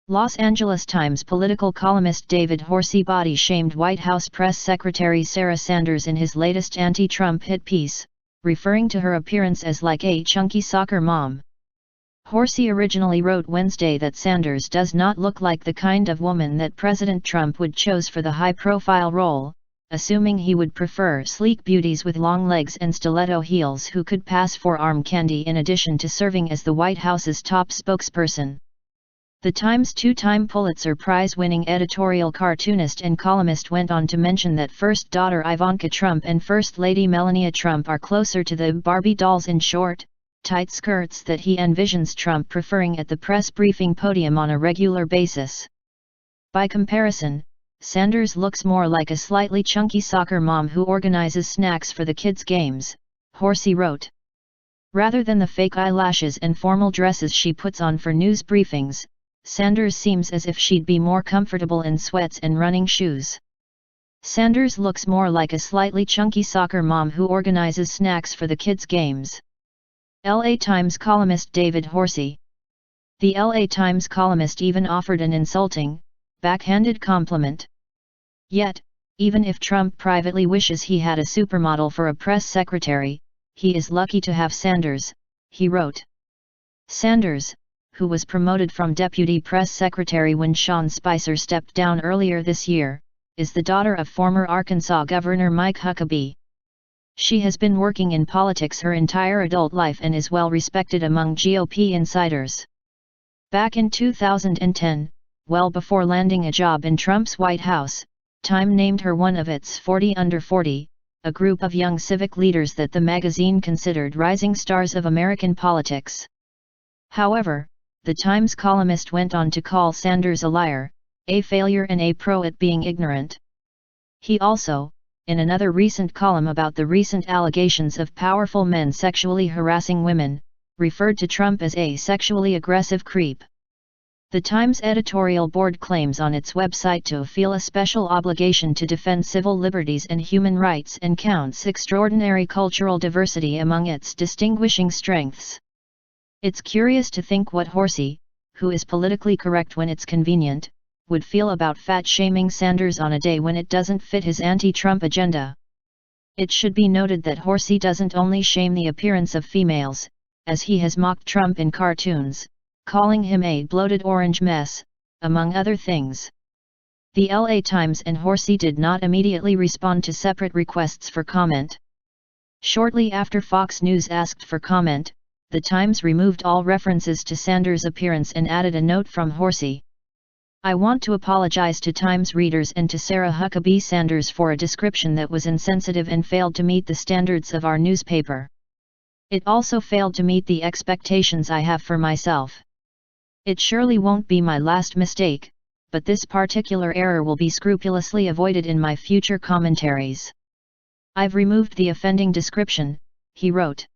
Los Angeles Times political columnist David Horsey body-shamed White House Press Secretary Sarah Sanders in his latest anti-Trump hit piece, referring to her appearance as like a chunky soccer mom. Horsey originally wrote Wednesday that Sanders does not look like the kind of woman that President Trump would choose for the high-profile role, assuming he would prefer sleek beauties with long legs and stiletto heels who could pass for arm candy in addition to serving as the White House's top spokesperson. The Times' two-time Pulitzer Prize-winning editorial cartoonist and columnist went on to mention that First Daughter Ivanka Trump and First Lady Melania Trump are closer to the Barbie dolls in short, tight skirts that he envisions Trump preferring at the press briefing podium on a regular basis. By comparison, Sanders looks more like a slightly chunky soccer mom who organizes snacks for the kids' games, Horsey wrote. Rather than the fake eyelashes and formal dresses she puts on for news briefings, Sanders seems as if she'd be more comfortable in sweats and running shoes. Sanders looks more like a slightly chunky soccer mom who organizes snacks for the kids' games. LA Times columnist David Horsey. The LA Times columnist even offered an insulting, backhanded compliment. Yet, even if Trump privately wishes he had a supermodel for a press secretary, he is lucky to have Sanders, he wrote. Sanders, who was promoted from deputy press secretary when Sean Spicer stepped down earlier this year, is the daughter of former Arkansas Governor Mike Huckabee. She has been working in politics her entire adult life and is well respected among GOP insiders. Back in 2010, well before landing a job in Trump's White House, Time named her one of its 40 Under 40, a group of young civic leaders that the magazine considered rising stars of American politics. However, the Times columnist went on to call Sanders a liar, a failure and a pro at being ignorant. He also, in another recent column about the recent allegations of powerful men sexually harassing women, referred to Trump as a sexually aggressive creep. The Times editorial board claims on its website to feel a special obligation to defend civil liberties and human rights and counts extraordinary cultural diversity among its distinguishing strengths. It's curious to think what Horsey, who is politically correct when it's convenient, would feel about fat-shaming Sanders on a day when it doesn't fit his anti-Trump agenda. It should be noted that Horsey doesn't only shame the appearance of females, as he has mocked Trump in cartoons, calling him a bloated orange mess, among other things. The LA Times and Horsey did not immediately respond to separate requests for comment. Shortly after Fox News asked for comment, the Times removed all references to Sanders' appearance and added a note from Horsey. I want to apologize to Times readers and to Sarah Huckabee Sanders for a description that was insensitive and failed to meet the standards of our newspaper. It also failed to meet the expectations I have for myself. It surely won't be my last mistake, but this particular error will be scrupulously avoided in my future commentaries. I've removed the offending description, he wrote.